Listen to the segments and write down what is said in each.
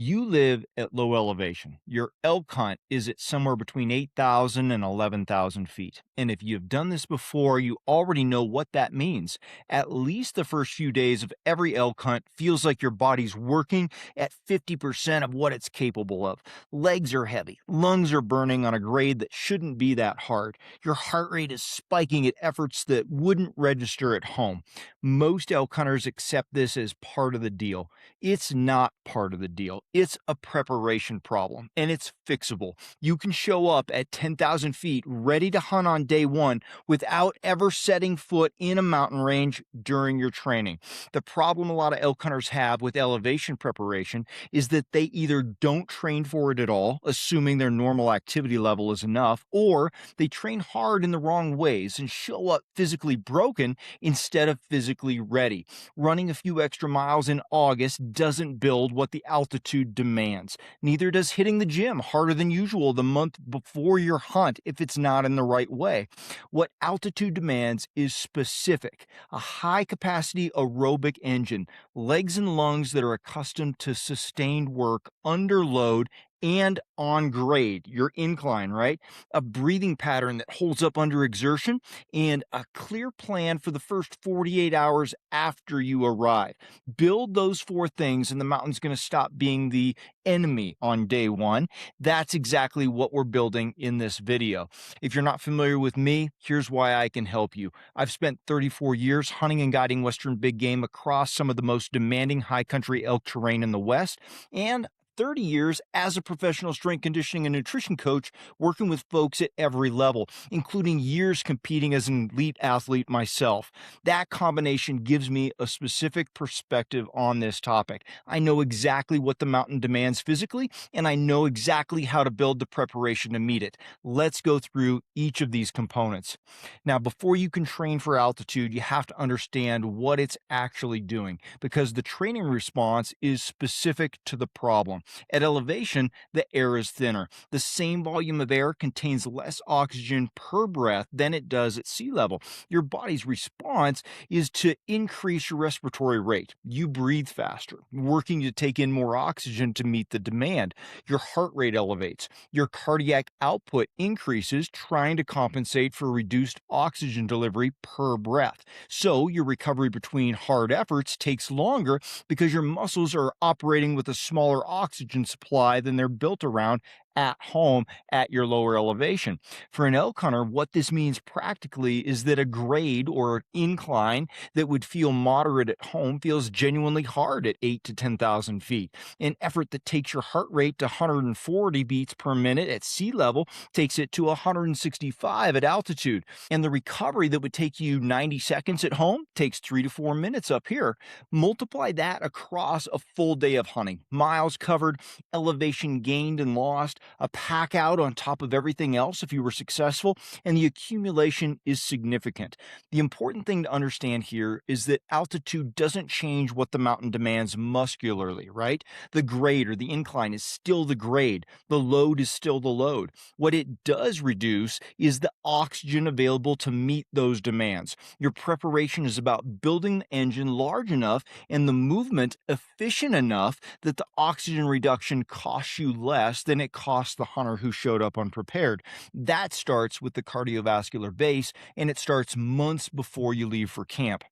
You live at low elevation. Your elk hunt is at somewhere between 8,000 and 11,000 feet. And if you've done this before, you already know what that means. At least the first few days of every elk hunt feels like your body's working at 50% of what it's capable of. Legs are heavy, lungs are burning on a grade that shouldn't be that hard. Your heart rate is spiking at efforts that wouldn't register at home. Most elk hunters accept this as part of the deal. It's not part of the deal. It's a preparation problem and it's fixable. You can show up at 10,000 feet ready to hunt on day one without ever setting foot in a mountain range during your training. The problem a lot of elk hunters have with elevation preparation is that they either don't train for it at all, assuming their normal activity level is enough, or they train hard in the wrong ways and show up physically broken instead of physically ready. Running a few extra miles in August doesn't build what the altitude demands. Neither does hitting the gym harder than usual the month before your hunt if it's not in the right way. What altitude demands is specific, a high capacity aerobic engine, legs and lungs that are accustomed to sustained work under load and on grade, your incline, right? A breathing pattern that holds up under exertion, and a clear plan for the first 48 hours after you arrive. Build those four things, and the mountain's going to stop being the enemy on day one. That's exactly what we're building in this video. If you're not familiar with me, here's why I can help you. I've spent 34 years hunting and guiding Western big game across some of the most demanding high country elk terrain in the West, and 30 years as a professional strength conditioning and nutrition coach, working with folks at every level, including years competing as an elite athlete myself. That combination gives me a specific perspective on this topic. I know exactly what the mountain demands physically, and I know exactly how to build the preparation to meet it. Let's go through each of these components. Now, before you can train for altitude, you have to understand what it's actually doing, because the training response is specific to the problem. At elevation, the air is thinner. The same volume of air contains less oxygen per breath than it does at sea level. Your body's response is to increase your respiratory rate. You breathe faster, working to take in more oxygen to meet the demand. Your heart rate elevates. Your cardiac output increases, trying to compensate for reduced oxygen delivery per breath. So your recovery between hard efforts takes longer because your muscles are operating with a smaller oxygen supply than they're built around at home at your lower elevation. For an elk hunter, what this means practically is that a grade or an incline that would feel moderate at home feels genuinely hard at 8 to 10,000 feet. An effort that takes your heart rate to 140 beats per minute at sea level takes it to 165 at altitude. And the recovery that would take you 90 seconds at home takes 3 to 4 minutes up here. Multiply that across a full day of hunting. Miles covered, elevation gained and lost, a pack out on top of everything else if you were successful, and the accumulation is significant. The important thing to understand here is that altitude doesn't change what the mountain demands muscularly, right? The grade or the incline is still the grade. The load is still the load. What it does reduce is the oxygen available to meet those demands. Your preparation is about building the engine large enough and the movement efficient enough that the oxygen reduction costs you less than it costs the hunter who showed up unprepared. That starts with the cardiovascular base, and it starts months before you leave for camp.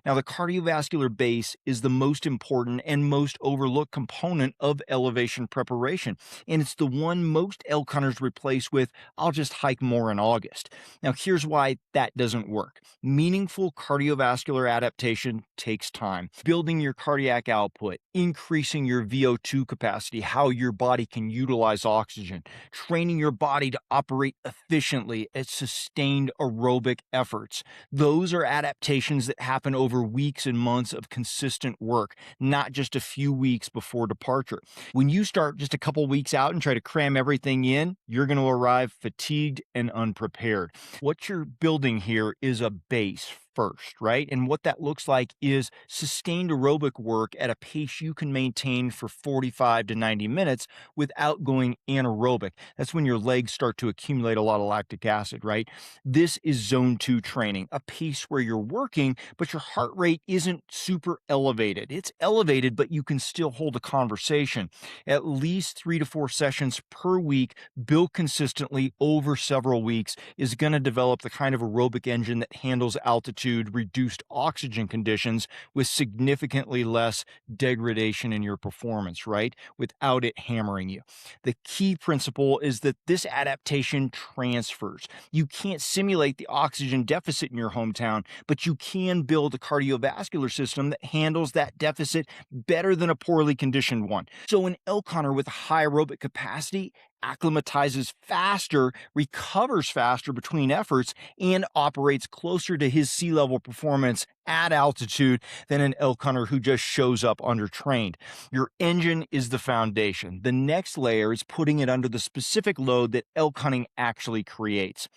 Now, the cardiovascular base is the most important and most overlooked component of elevation preparation, and it's the one most elk hunters replace with, "I'll just hike more in August." Now, here's why that doesn't work. Meaningful cardiovascular adaptation takes time. Building your cardiac output, increasing your VO2 capacity, how your body can utilize oxygen, training your body to operate efficiently at sustained aerobic efforts. Those are adaptations that happen over weeks and months of consistent work, not just a few weeks before departure. When you start just a couple weeks out and try to cram everything in, you're going to arrive fatigued and unprepared. What you're building here is a base first, right? And what that looks like is sustained aerobic work at a pace you can maintain for 45 to 90 minutes without going anaerobic. That's when your legs start to accumulate a lot of lactic acid, right? This is zone two training, a pace where you're working, but your heart rate isn't super elevated. It's elevated, but you can still hold a conversation. At least 3 to 4 sessions per week, built consistently over several weeks, is going to develop the kind of aerobic engine that handles altitude, reduced oxygen conditions with significantly less degradation in your performance, right? Without it hammering you. The key principle is that this adaptation transfers. You can't simulate the oxygen deficit in your hometown, but you can build a cardiovascular system that handles that deficit better than a poorly conditioned one. So an elk hunter with high aerobic capacity acclimatizes faster, recovers faster between efforts, and operates closer to his sea level performance at altitude than an elk hunter who just shows up undertrained. Your engine is the foundation. The next layer is putting it under the specific load that elk hunting actually creates.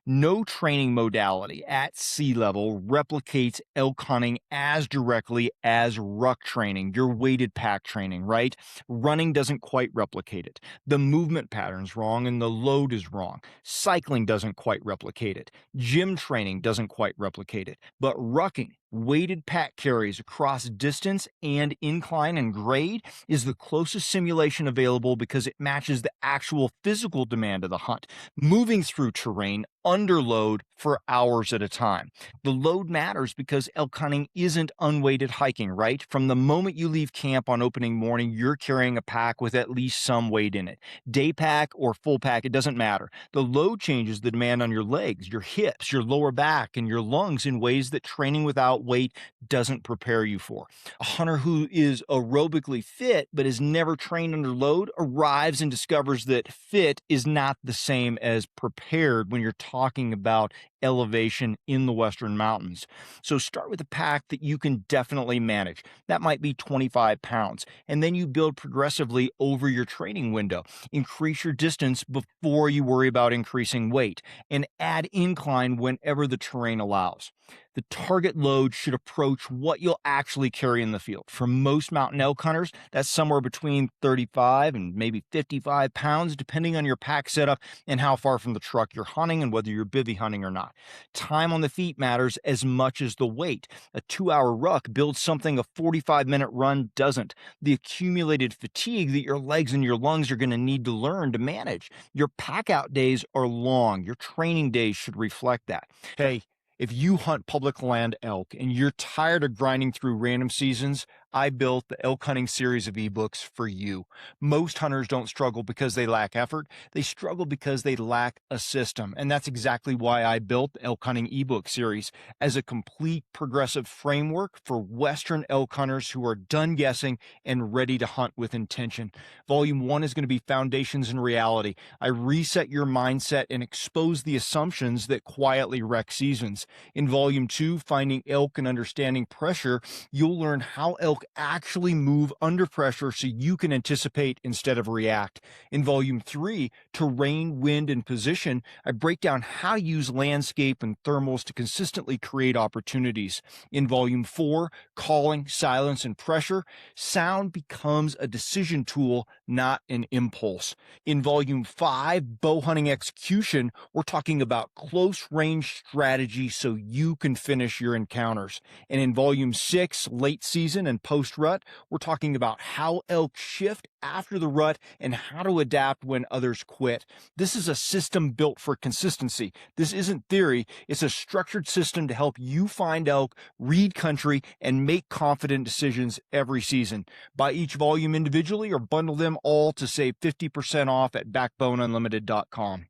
No training modality at sea level replicates elk hunting as directly as ruck training, your weighted pack training, right? Running doesn't quite replicate it. The movement pattern's wrong and the load is wrong. Cycling doesn't quite replicate it. Gym training doesn't quite replicate it. But rucking, weighted pack carries across distance and incline and grade, is the closest simulation available because it matches the actual physical demand of the hunt, moving through terrain under load for hours at a time. The load matters because elk hunting isn't unweighted hiking, right? From the moment you leave camp on opening morning, you're carrying a pack with at least some weight in it. Day pack or full pack, it doesn't matter. The load changes the demand on your legs, your hips, your lower back, and your lungs in ways that training without weight doesn't prepare you for. A hunter who is aerobically fit but has never trained under load arrives and discovers that fit is not the same as prepared when you're talking about elevation in the Western Mountains. So start with a pack that you can definitely manage. That might be 25 pounds. And then you build progressively over your training window. Increase your distance before you worry about increasing weight, and add incline whenever the terrain allows. The target load should approach what you'll actually carry in the field. For most mountain elk hunters, that's somewhere between 35 and maybe 55 pounds, depending on your pack setup and how far from the truck you're hunting and whether you're bivvy hunting or not. Time on the feet matters as much as the weight. A 2-hour ruck builds something a 45-minute run doesn't. The accumulated fatigue that your legs and your lungs are going to need to learn to manage. Your pack out days are long. Your training days should reflect that. Hey, if you hunt public land elk and you're tired of grinding through random seasons, I built the elk hunting series of ebooks for you. Most hunters don't struggle because they lack effort. They struggle because they lack a system. And that's exactly why I built the elk hunting ebook series as a complete progressive framework for Western elk hunters who are done guessing and ready to hunt with intention. Volume 1 is going to be Foundations and Reality. I reset your mindset and expose the assumptions that quietly wreck seasons. In Volume 2, Finding Elk and Understanding Pressure, you'll learn how elk actually move under pressure so you can anticipate instead of react. In Volume 3, Terrain, Wind, and Position, I break down how to use landscape and thermals to consistently create opportunities. In Volume 4, Calling, Silence, and Pressure, sound becomes a decision tool, not an impulse. In Volume 5, Bow Hunting Execution, we're talking about close range strategy so you can finish your encounters. And in Volume 6, Late Season and Post-Rut, we're talking about how elk shift after the rut and how to adapt when others quit. This is a system built for consistency. This isn't theory. It's a structured system to help you find elk, read country, and make confident decisions every season. Buy each volume individually or bundle them all to save 50% off at backboneunlimited.com.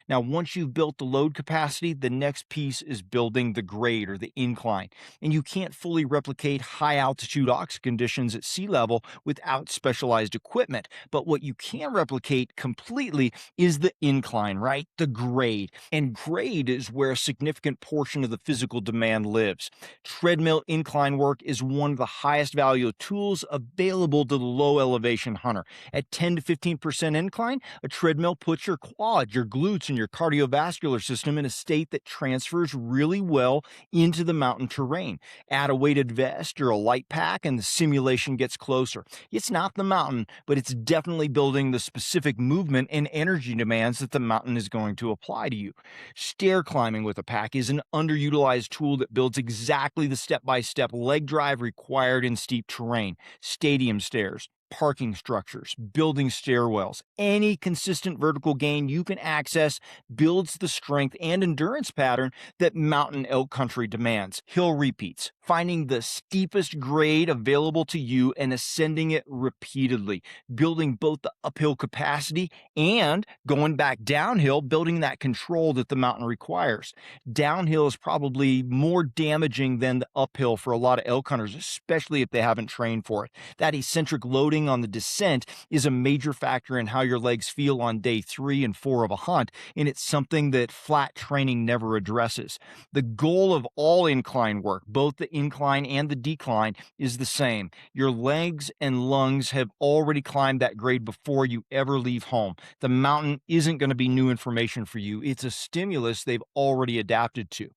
Now, once you've built the load capacity, the next piece is building the grade or the incline. And you can't fully replicate high altitude oxygen conditions at sea level without specialized equipment. But what you can replicate completely is the incline, right? The grade. And grade is where a significant portion of the physical demand lives. Treadmill incline work is one of the highest value tools available to the low elevation hunter. At 10 to 15% incline, a treadmill puts your quads, your glutes, and position your cardiovascular system in a state that transfers really well into the mountain terrain. Add a weighted vest or a light pack, and the simulation gets closer. It's not the mountain, but it's definitely building the specific movement and energy demands that the mountain is going to apply to you. Stair climbing with a pack is an underutilized tool that builds exactly the step by step leg drive required in steep terrain. Stadium stairs, parking structures, building stairwells, any consistent vertical gain you can access builds the strength and endurance pattern that mountain elk country demands. Hill repeats, finding the steepest grade available to you and ascending it repeatedly, building both the uphill capacity and going back downhill, building that control that the mountain requires. Downhill is probably more damaging than the uphill for a lot of elk hunters, especially if they haven't trained for it. That eccentric loading on the descent is a major factor in how your legs feel on day 3 and 4 of a hunt, and it's something that flat training never addresses. The goal of all incline work, both the incline and the decline, is the same. Your legs and lungs have already climbed that grade before you ever leave home. The mountain isn't going to be new information for you. It's a stimulus they've already adapted to.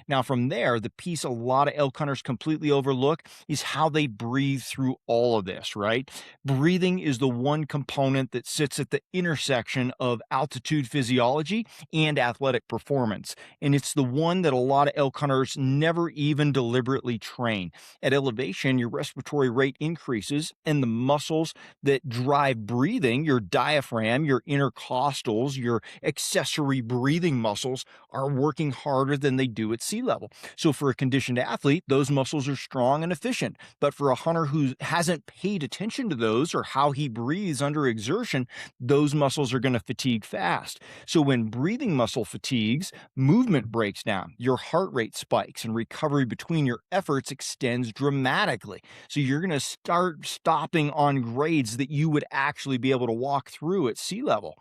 Now, from there, the piece a lot of elk hunters completely overlook is how they breathe through all of this, right? Breathing is the one component that sits at the intersection of altitude physiology and athletic performance. And it's the one that a lot of elk hunters never even deliberately train. At elevation, your respiratory rate increases, and the muscles that drive breathing, your diaphragm, your intercostals, your accessory breathing muscles, are working harder than they do at sea level. So for a conditioned athlete, those muscles are strong and efficient. But for a hunter who hasn't paid attention to those or how he breathes under exertion, those muscles are going to fatigue fast. So when breathing muscle fatigues, movement breaks down, your heart rate spikes, and recovery between your efforts extends dramatically. So you're going to start stopping on grades that you would actually be able to walk through at sea level.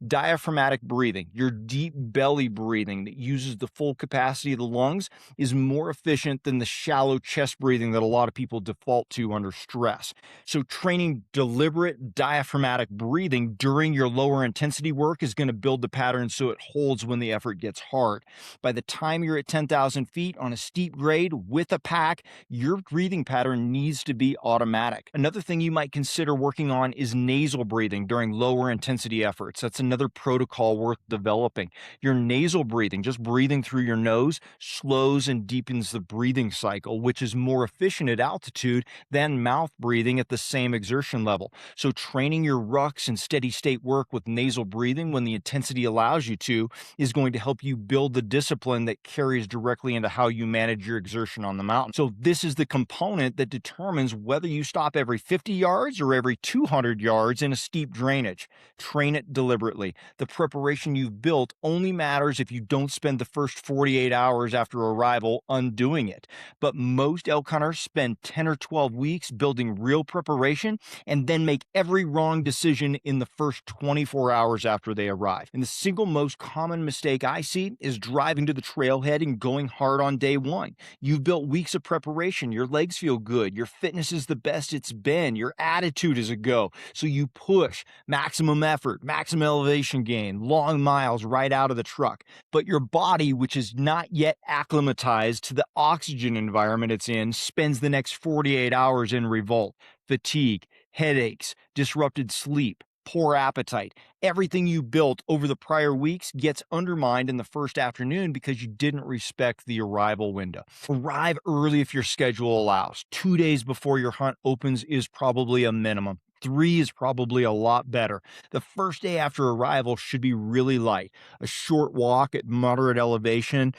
Diaphragmatic breathing, your deep belly breathing that uses the full capacity of the lungs, is more efficient than the shallow chest breathing that a lot of people default to under stress. So training deliberate diaphragmatic breathing during your lower intensity work is going to build the pattern so it holds when the effort gets hard. By the time you're at 10,000 feet on a steep grade with a pack, your breathing pattern needs to be automatic. Another thing you might consider working on is nasal breathing during lower intensity efforts. That's another protocol worth developing. Your nasal breathing, just breathing through your nose, slows and deepens the breathing cycle, which is more efficient at altitude than mouth breathing at the same exertion level. So training your rucks and steady state work with nasal breathing when the intensity allows you to is going to help you build the discipline that carries directly into how you manage your exertion on the mountain. So this is the component that determines whether you stop every 50 yards or every 200 yards in a steep drainage. Train it deliberately. The preparation you've built only matters if you don't spend the first 48 hours after arrival undoing it. But most elk hunters spend 10 or 12 weeks building real preparation and then make every wrong decision in the first 24 hours after they arrive. And the single most common mistake I see is driving to the trailhead and going hard on day 1. You've built weeks of preparation, your legs feel good, your fitness is the best it's been, your attitude is a go. So you push, maximum effort, maximum elevation gain, long miles right out of the truck. But your body, which is not yet acclimatized to the oxygen environment it's in, spends the next 48 hours in revolt. Fatigue, headaches, disrupted sleep, poor appetite. Everything you built over the prior weeks gets undermined in the first afternoon because you didn't respect the arrival window. Arrive early if your schedule allows. 2 days before your hunt opens is probably a minimum. 3 is probably a lot better. The first day after arrival should be really light. A short walk at moderate elevation,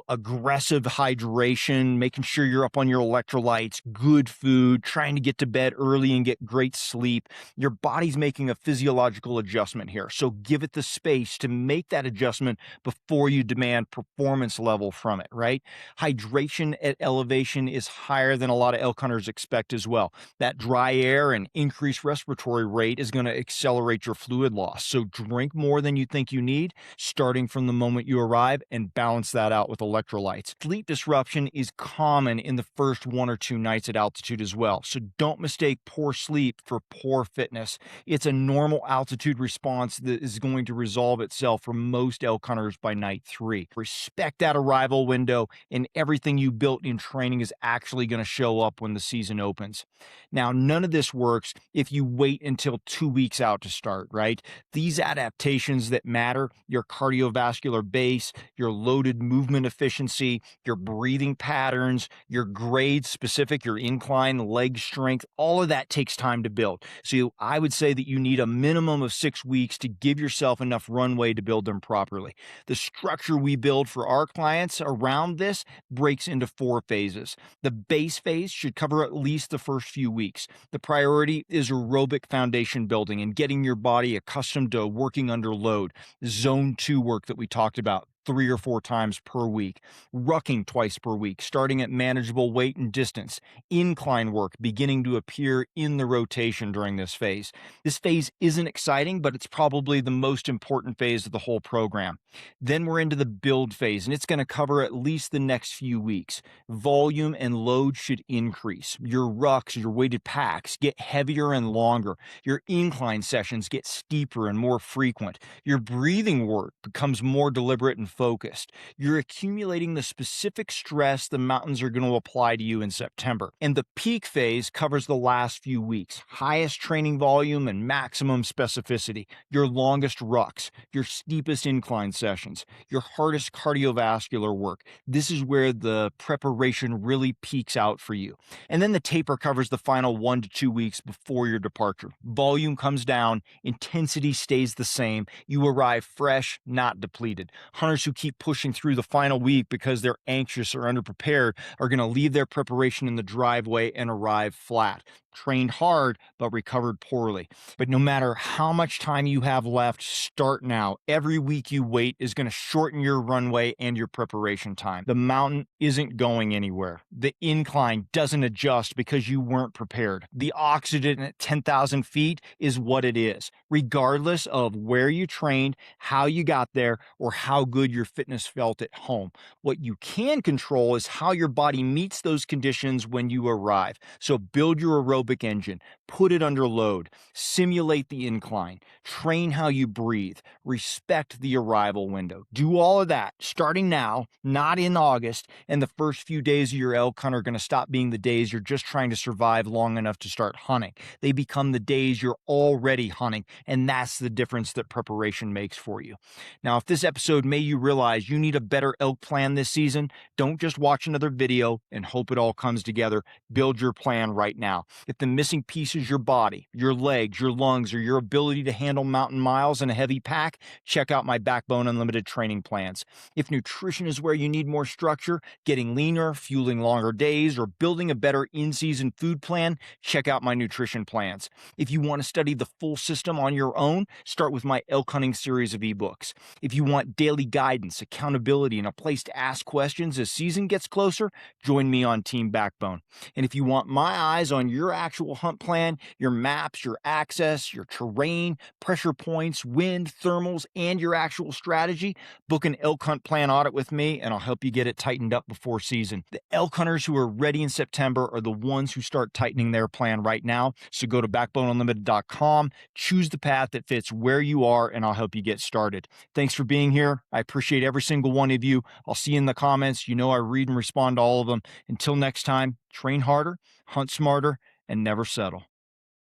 aggressive hydration, making sure you're up on your electrolytes, good food, trying to get to bed early and get great sleep. Your body's making a physiological adjustment here, so give it the space to make that adjustment before you demand performance level from it, right? Hydration at elevation is higher than a lot of elk hunters expect as well. That dry air and increased respiratory rate is going to accelerate your fluid loss. So drink more than you think you need, starting from the moment you arrive, and balance that out with electrolytes. Sleep disruption is common in the first 1 or 2 nights at altitude as well, so don't mistake poor sleep for poor fitness. It's a normal altitude response that is going to resolve itself for most elk hunters by night 3. Respect that arrival window, and everything you built in training is actually going to show up when the season opens. Now, none of this works if you wait until 2 weeks out to start, right? These adaptations that matter, your cardiovascular base, your loaded movement efficiency, your breathing patterns, your grade specific, your incline, leg strength, all of that takes time to build. So I would say that you need a minimum of 6 weeks to give yourself enough runway to build them properly. The structure we build for our clients around this breaks into 4 phases. The base phase should cover at least the first few weeks. The priority is aerobic foundation building and getting your body accustomed to working under load. Zone 2 work that we talked about 3 or 4 times per week, rucking twice per week, starting at manageable weight and distance, incline work beginning to appear in the rotation during this phase. This phase isn't exciting, but it's probably the most important phase of the whole program. Then we're into the build phase, and it's going to cover at least the next few weeks. Volume and load should increase. Your rucks, your weighted packs get heavier and longer. Your incline sessions get steeper and more frequent. Your breathing work becomes more deliberate and focused. You're accumulating the specific stress the mountains are going to apply to you in September. And the peak phase covers the last few weeks, highest training volume and maximum specificity, your longest rucks, your steepest incline sessions, your hardest cardiovascular work. This is where the preparation really peaks out for you. And then the taper covers the final 1 to 2 weeks before your departure. Volume comes down, intensity stays the same. You arrive fresh, not depleted. Hunters who keep pushing through the final week because they're anxious or underprepared are going to leave their preparation in the driveway and arrive flat. Trained hard, but recovered poorly. But no matter how much time you have left, start now. Every week you wait is going to shorten your runway and your preparation time. The mountain isn't going anywhere. The incline doesn't adjust because you weren't prepared. The oxygen at 10,000 feet is what it is, regardless of where you trained, how you got there, or how good your fitness felt at home. What you can control is how your body meets those conditions when you arrive. So build your aerobic engine, put it under load, simulate the incline, train how you breathe, respect the arrival window. Do all of that starting now, not in August, and the first few days of your elk hunt are going to stop being the days you're just trying to survive long enough to start hunting. They become the days you're already hunting, and that's the difference that preparation makes for you. Now, if this episode made you realize you need a better elk plan this season, don't just watch another video and hope it all comes together. Build your plan right now. If the missing piece is your body, your legs, your lungs, or your ability to handle mountain miles in a heavy pack, check out my Backbone Unlimited training plans. If nutrition is where you need more structure, getting leaner, fueling longer days, or building a better in-season food plan, check out my nutrition plans. If you want to study the full system on your own, start with my elk hunting series of ebooks. If you want daily guidance, accountability, and a place to ask questions as season gets closer, join me on Team Backbone. And if you want my eyes on your actual hunt plan, your maps, your access, your terrain, pressure points, wind, thermals, and your actual strategy, book an elk hunt plan audit with me and I'll help you get it tightened up before season. The elk hunters who are ready in September are the ones who start tightening their plan right now. So go to backboneunlimited.com, choose the path that fits where you are, and I'll help you get started. Thanks for being here. I appreciate every single one of you. I'll see you in the comments. You know I read and respond to all of them. Until next time, train harder, hunt smarter, and never settle.